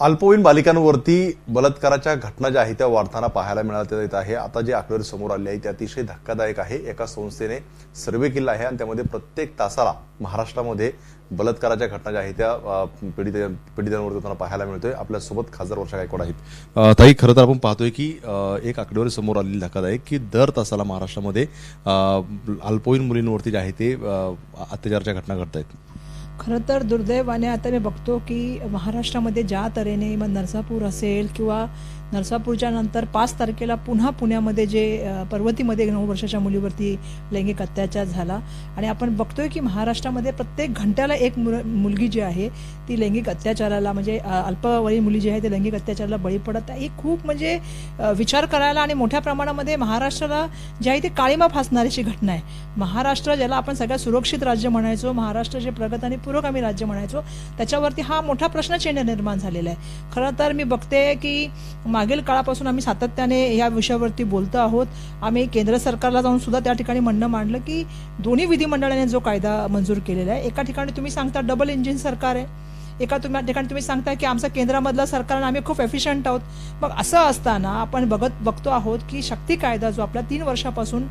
अल्पवयीन बालिकांवरती बलात्काराच्या घटना ज्या आहेत त्या वाढताना पाहायला मिळत येत आहे। आता जे आकडेवारी समोर आली आहे ते अतिशय धक्कादायक आहे। एका संस्थेने सर्वे केला आहे आणि त्यामध्ये प्रत्येक तासाला महाराष्ट्रामध्ये बलात्काराच्या घटना ज्या आहेत त्या पीडितांवरती होताना पाहायला मिळतोय। आपल्यासोबत खासदार वर्षा गायकवाड आहेत। ताई, खरं तर आपण पाहतोय की एक आकडेवारी समोर आलेली धक्कादायक की दर तासाला महाराष्ट्रामध्ये अल्पवयीन मुलींवरती जे आहे ते अत्याचाराच्या घटना घडत आहेत। खरं तर दुर्दैवाने आता मी बघतो की महाराष्ट्रामध्ये ज्या तऱ्हेने मग नरसापूर असेल किंवा नरसापूरच्या नंतर 5 तारखेला पुन्हा पुण्यामध्ये जे पर्वतीमध्ये 9 वर्षाच्या मुलीवरती लैंगिक अत्याचार झाला आणि आपण बघतोय की महाराष्ट्रामध्ये प्रत्येक घंट्याला एक मुलगी जी आहे ती लैंगिक अत्याचाराला म्हणजे अल्पवयीन मुली जी आहे ती लैंगिक अत्याचाराला बळी पडत आहे। ही खूप म्हणजे विचार करायला आणि मोठ्या प्रमाणामध्ये महाराष्ट्राला जी आहे ती काळीमा फासणारीची घटना आहे। महाराष्ट्र ज्याला आपण सगळ्यात सुरक्षित राज्य म्हणायचो, महाराष्ट्र जे प्रगत आणि पुरोगामी राज्य म्हणायचो, त्याच्यावरती हा मोठा प्रश्नचिन्ह निर्माण झालेला आहे। खरं तर मी बघते की मागील काळापासून आम्ही सातत्याने या विषयावरती बोलतो आहोत। आम्ही केंद्र सरकारला जाऊन सुद्धा त्या ठिकाणी म्हणणं मांडलं की दोन्ही विधिमंडळाने जो कायदा मंजूर केलेला आहे, एका ठिकाणी तुम्ही सांगता डबल इंजिन सरकार आहे, एका ठिकाणी तुम्ही सांगता की आमचं केंद्रामधलं सरकार आणि आम्ही खूप एफिशियंट आहोत। मग असं असताना आपण बघतो आहोत की शक्ती कायदा जो आपला 3 वर्षापासून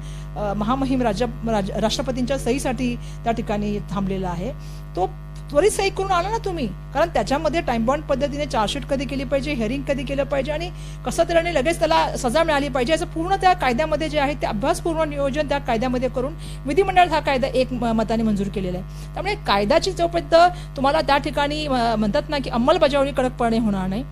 महामहिम राष्ट्रपतींच्या सहीसाठी त्या ठिकाणी थांबलेला आहे, तो त्वरित सही करून आला ना तुम्ही। कारण त्याच्यामध्ये टाइम बॉन्ड पद्धतीने चार्जशीट कधी केली पाहिजे, हिअरिंग कधी केलं पाहिजे आणि कसं तऱ्हेने लगेच त्याला सजा मिळाली पाहिजे असं पूर्ण त्या कायद्यामध्ये जे आहे ते अभ्यासपूर्ण नियोजन त्या कायद्यामध्ये करून विधिमंडळात हा कायदा एक मताने मंजूर केलेला आहे। त्यामुळे कायद्याची जोपर्यंत तुम्हाला त्या ठिकाणी म्हणतात ना की अंमलबजावणी कडकपणे होणार नाही,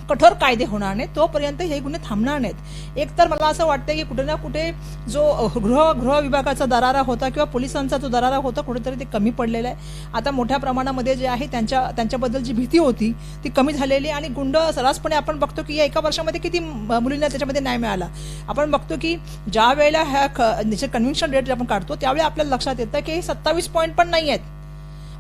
कठोर कायदे होणार नाही, तोपर्यंत हे गुन्हे थांबणार नाहीत। एक तर मला असं वाटतं की कुठे ना कुठे जो गृह विभागाचा दरारा होता किंवा पोलिसांचा जो दरारा होता कुठेतरी ते कमी पडलेला आहे। आता मोठ्या प्रमाणामध्ये जे आहे त्यांच्याबद्दल जी भीती होती ती कमी झालेली आणि गुंड सर्रासपणे आपण बघतो की या एका वर्षामध्ये किती मुलींना त्याच्यामध्ये न्याय मिळाला। आपण बघतो की ज्या वेळेला ह्या कन्व्हिक्शन रेट आपण काढतो त्यावेळी आपल्याला लक्षात येतं की 27 पॉईंट पण नाही आहेत।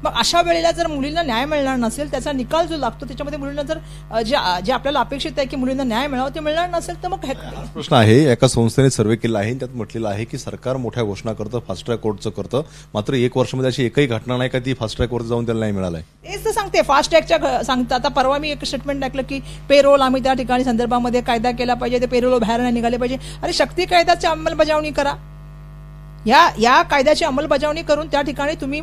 मग अशा वेळेला जर मुलींना न्याय मिळणार नसेल, त्याचा निकाल जो लागतो त्याच्यामध्ये मुलींना जर जे आपल्याला अपेक्षित आहे की मुलींना न्याय मिळावा ते मिळणार नसेल तर मग प्रश्न आहे। एका संस्थेने सर्वे केला आहे, त्यात म्हटलेलं आहे की सरकार मोठ्या घोषणा करतं, फास्ट ट्रॅक कोर्टचं करतं, मात्र 1 वर्षामध्ये अशी एकही घटना नाही का ती फास्ट ट्रॅक कोर्ट जाऊन त्याला नाही मिळालाय। तेच तर सांगते, फास्ट ट्रॅकच्या सांगता आता परवा मी एक स्टेटमेंट टाकलं की पेरोल आम्ही त्या ठिकाणी संदर्भामध्ये कायदा केला पाहिजे, ते पेरोल बाहेर नाही निघाले पाहिजे। अरे शक्ती कायद्याची अंमलबजावणी करा, या कायद्याची अंमलबजावणी करून त्या ठिकाणी तुम्ही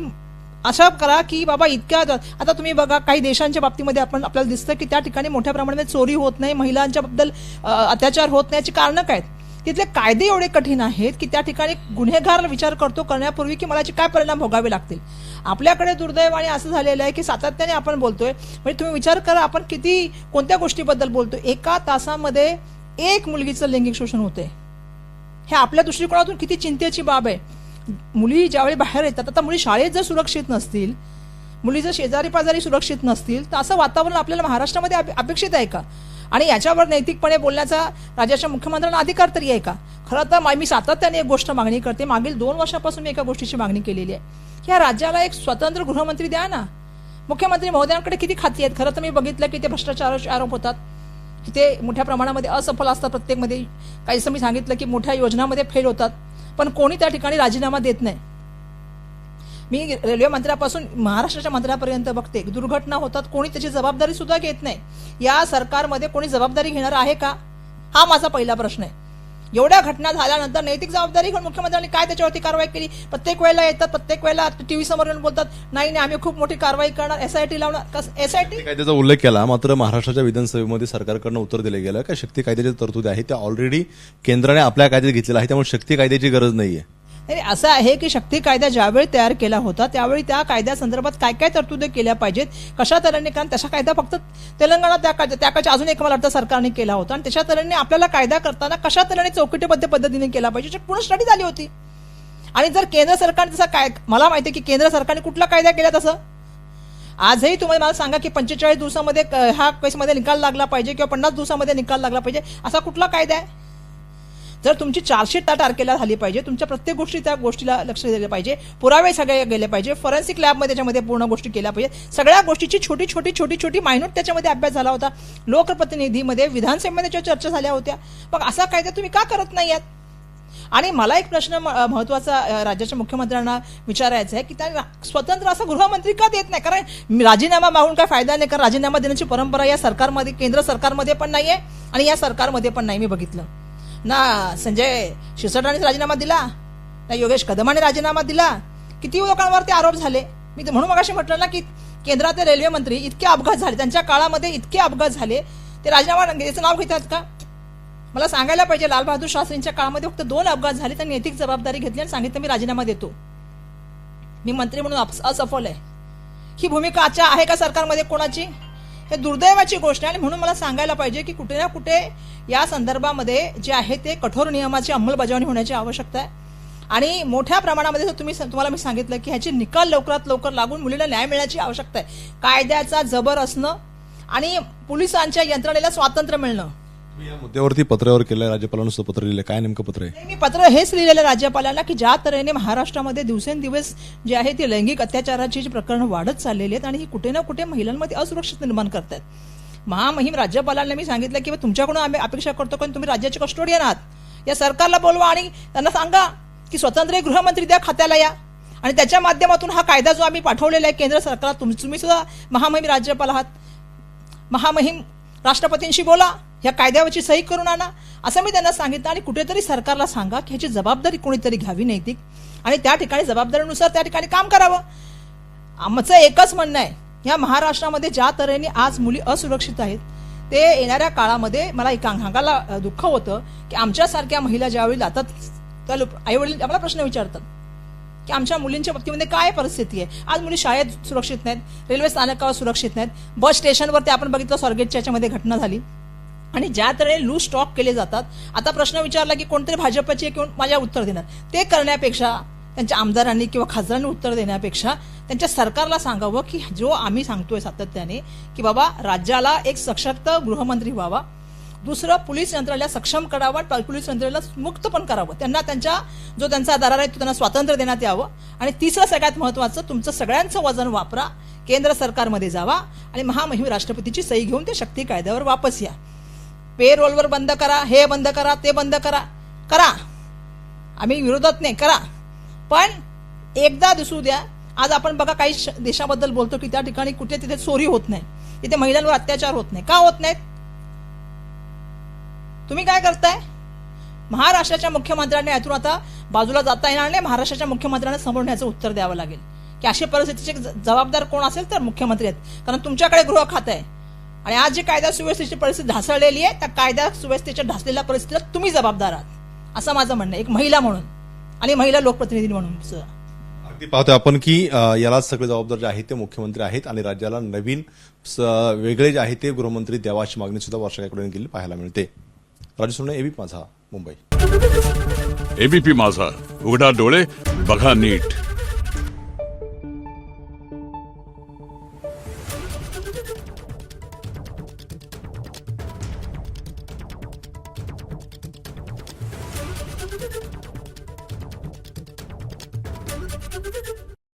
अशा करा की बाबा इतक्या आता तुम्ही बघा काही देशांच्या बाबतीमध्ये आपल्याला दिसतं की त्या ठिकाणी मोठ्या प्रमाणात चोरी होत नाही, महिलांच्या बद्दल अत्याचार होत नाही। याची कारणं काय? तिथले कायदे एवढे कठीण आहेत की त्या ठिकाणी गुन्हेगार विचार करण्यापूर्वी की मला याचे काय परिणाम भोगावे लागतील। आपल्याकडे दुर्दैवाने असं झालेलं आहे की सातत्याने आपण बोलतोय, म्हणजे तुम्ही विचार करा आपण कोणत्या गोष्टीबद्दल बोलतोय। एका तासामध्ये 1 मुलगीचं लैंगिक शोषण होते, हे आपल्या दृष्टिकोनातून किती चिंतेची बाब आहे। मुली ज्यावेळी बाहेर येतात, आता मुली शाळेत जर सुरक्षित नसतील, मुली जर शेजारी पाजारी सुरक्षित नसतील तर असं वातावरण आपल्याला महाराष्ट्रामध्ये अपेक्षित आहे का? आणि याच्यावर नैतिकपणे बोलण्याचा राज्याच्या मुख्यमंत्र्यांना अधिकार तरी आहे का? खरं तर मी सातत्याने एक गोष्ट मागणी करते, मागील 2 वर्षापासून मी एका गोष्टीची मागणी केलेली आहे की या राज्याला एक स्वतंत्र गृहमंत्री द्या ना। मुख्यमंत्री महोदयांकडे किती खाती आहेत? खरं तर मी बघितलं की ते भ्रष्टाचाराचे आरोप होतात, की ते मोठ्या प्रमाणामध्ये असफल असतात, प्रत्येकमध्ये काहीसं मी सांगितलं की मोठ्या योजनामध्ये फेल होतात, पण कोणी त्या ठिकाणी राजीनामा देत नाही। मी रेल्वे मंत्र्यापासून महाराष्ट्राच्या मंत्र्यापर्यंत बघते, दुर्घटना होतात, कोणी त्याची जबाबदारी सुद्धा घेत नाही। या सरकारमध्ये कोणी जबाबदारी घेणार आहे का? हा माझा पहिला प्रश्न आहे। एवढ्या घटना झाल्यानंतर नैतिक जबाबदारी घेऊन मुख्यमंत्र्यांनी काय त्याच्यावरती कारवाई केली? प्रत्येक वेळेला येतात, प्रत्येक वेळेला टीव्ही समोर येऊन बोलतात नाही आम्ही खूप मोठी कारवाई करणार, एसआयटी लावणार। एसआयटी कायद्याचा उल्लेख केला, मात्र महाराष्ट्राच्या विधानसभेमध्ये सरकारकडनं उत्तर दिलं गेलं का शक्ती कायद्याच्या तरतुदी आहे त्या ऑलरेडी केंद्राने आपल्या कायद्यात घेतलेला आहे, त्यामुळे शक्ती कायद्याची गरज नाहीये। असं आहे की शक्ती कायदा ज्यावेळी तयार केला होता त्यावेळी त्या कायद्यासंदर्भात काय काय तरतुदी केल्या पाहिजेत, कशा तऱ्हेने, कारण तसा कायदा फक्त तेलंगणा त्या काळच्या अजून एक मला वाटतं सरकारने केला होता आणि त्याच्या तऱ्हेने आपल्याला कायदा करताना कशा तऱ्हेने चौकटीबद्ध पद्धतीने केला पाहिजे पूर्ण स्टडी झाली होती। आणि जर केंद्र सरकारने तसा काय, मला माहिती आहे की केंद्र सरकारने कुठला कायदा केला तसं आजही तुम्ही मला सांगा की 45 दिवसामध्ये हा केसमध्ये निकाल लागला पाहिजे किंवा 50 दिवसामध्ये निकाल लागला पाहिजे, असा कुठला कायदा आहे? जर तुमची चार्जशीट त्या तारखेला झाली पाहिजे, तुमच्या प्रत्येक गोष्टी त्या गोष्टीला लक्ष दिले पाहिजे, पुरावे सगळे गेले पाहिजे, फॉरेन्सिक लॅबमध्ये त्याच्यामध्ये पूर्ण गोष्टी केल्या पाहिजे, सगळ्या गोष्टीची छोटी मायन्यूट त्याच्यामध्ये अभ्यास झाला होता, लोकप्रतिनिधीमध्ये विधानसभेमध्ये चर्चा झाल्या होत्या। मग असा कायदा तुम्ही का करत नाही आहात? आणि मला एक प्रश्न महत्वाचा राज्याच्या मुख्यमंत्र्यांना विचारायचा आहे की त्या स्वतंत्र असा गृहमंत्री का देत नाही? कारण राजीनामा मागून काय फायदा नाही, कारण राजीनामा देण्याची परंपरा या सरकारमध्ये, केंद्र सरकारमध्ये पण नाहीये आणि या सरकारमध्ये पण नाही. मी बघितलं ना, संजय शिरसाटांनी राजीनामा दिला ना, योगेश कदमाने राजीनामा दिला. किती लोकांवरती आरोप झाले. मी म्हणून मगाशी म्हटलं ना की केंद्राचे रेल्वे मंत्री इतके अपघात झाले, त्यांच्या काळामध्ये इतके अपघात झाले, ते राजीनामा याचं नाव घेतात का? मला सांगायला पाहिजे, लालबहादूर शास्त्रींच्या काळामध्ये फक्त 2 अपघात झाले, त्यांनी नैतिक जबाबदारी घेतली आणि सांगितलं मी राजीनामा देतो, मी मंत्री म्हणून असफल आहे. ही भूमिका आजच्या आहे का सरकारमध्ये कोणाची? हे दुर्दैवाची गोष्ट आहे. आणि म्हणून मला सांगायला पाहिजे की कुठे ना कुठे या संदर्भामध्ये जे आहे ते कठोर नियमाची अंमलबजावणी होण्याची आवश्यकता आहे. आणि मोठ्या प्रमाणामध्ये तुम्हाला मी सांगितलं की ह्याचे निकाल लवकरात लवकर लागून मुलीला न्याय मिळण्याची आवश्यकता आहे. कायद्याचा जबर असणं आणि पोलिसांच्या यंत्रणेला स्वातंत्र्य मिळणं. या मुद्द्यावरती पत्रावर केलं, राज्यपालांना सुद्धा पत्र लिहिलं, काय नेमकं पत्र आहे? मी पत्र हेच लिहिलेलं राज्यपालांना की ज्या तऱ्हेने महाराष्ट्रामध्ये दिवसेंदिवस जे आहे ते लैंगिक अत्याचाराची जी प्रकरणं वाढत चाललेली आहेत आणि ही कुठे ना कुठे महिलांमध्ये असुरक्षित निर्माण करतात. महामहिम राज्यपालांना मी सांगितलं की तुमच्याकडून आम्ही अपेक्षा करतो कारण तुम्ही राज्याचे कस्टोडियन आहात, या सरकारला बोलवा आणि त्यांना सांगा की स्वतंत्र गृहमंत्री द्या खात्याला या, आणि त्याच्या माध्यमातून हा कायदा जो आम्ही पाठवलेला आहे केंद्र सरकारला, तुम्ही सुद्धा महामहिम राज्यपाल आहात, महामहिम राष्ट्रपतींशी बोला, या कायद्यावरची सही करून आणा, असं मी त्यांना सांगितलं. आणि कुठेतरी सरकारला सांगा की ह्याची जबाबदारी कोणीतरी घ्यावी नैतिक, आणि त्या ठिकाणी जबाबदारीनुसार त्या ठिकाणी काम करावं. आमचं एकच म्हणणं आहे, या महाराष्ट्रामध्ये ज्या तऱ्हेने आज मुली असुरक्षित आहेत, ते येणाऱ्या काळामध्ये मला एक सांगायला दुःख होतं की आमच्यासारख्या महिला ज्यावेळी जातात त्या आईवडील आम्हाला प्रश्न विचारतात की आमच्या मुलींच्या बाबतीमध्ये काय परिस्थिती आहे. आज मुली शाळेत सुरक्षित नाहीत, रेल्वे स्थानकावर सुरक्षित नाहीत, बस स्टेशनवरती आपण बघितलं स्वारगेटच्या याच्यामध्ये घटना झाली, आणि ज्या तऱ्हेने लूज स्टॉक केले जातात. आता प्रश्न विचारला की कोणतरी भाजपचे किंवा माझ्या उत्तर देणार, ते करण्यापेक्षा त्यांच्या आमदारांनी किंवा खासदारांनी उत्तर देण्यापेक्षा त्यांच्या सरकारला सांगावं की जो आम्ही सांगतोय सातत्याने की बाबा राज्याला एक सशक्त गृहमंत्री व्हावा, दुसरं पोलीस यंत्रणेला सक्षम करावं, पोलीस यंत्रणेला मुक्त पण करावं, त्यांना त्यांचा दरार आहे तो त्यांना स्वातंत्र्य देण्यात यावं, आणि तिसरं सगळ्यात महत्वाचं तुमचं सगळ्यांचं वजन वापरा, केंद्र सरकारमध्ये जावा आणि महामहिम राष्ट्रपतीची सही घेऊन त्या शक्ती कायद्यावर वापस या. पे रोलवर बंद करा, हे बंद करा, ते बंद करा, आम्ही विरोधात नाही, करा, पण एकदा दिसू द्या. आज आपण बघा काही देशाबद्दल बोलतो की त्या ठिकाणी कुठे तिथे चोरी होत नाही, तिथे महिलांवर अत्याचार होत नाही. का होत नाहीत? तुम्ही काय करताय? महाराष्ट्राच्या मुख्यमंत्र्यांनी यातून आता बाजूला जाता येणार नाही, महाराष्ट्राच्या मुख्यमंत्र्यांना समोर न्यायचं उत्तर द्यावं लागेल की अशा परिस्थितीचे जबाबदार कोण असेल तर मुख्यमंत्री आहेत, कारण तुमच्याकडे गृह खातं आहे. आणि आज जी कायदा सुव्यवस्थेची परिस्थिती ढासळलेली आहे, त्या कायदा सुव्यवस्थेच्या ढासलेल्या परिस्थितीला तुम्ही जबाबदार आहात, असं माझं म्हणणं आहे, एक महिला म्हणून आणि महिला लोकप्रतिनिधी म्हणून. अगदी पाहतोय आपण की यालाच सगळे जबाबदार जे आहेत ते मुख्यमंत्री आहेत आणि राज्याला नवीन वेगळे जे आहे ते गृहमंत्री द्यावा अशी मागणी सुद्धा वर्षा गायकवाड केली पाहायला मिळते. राजू सोने, एबीपी माझा, मुंबई. एबीपी माझा, उघडा डोळे बघा नीट.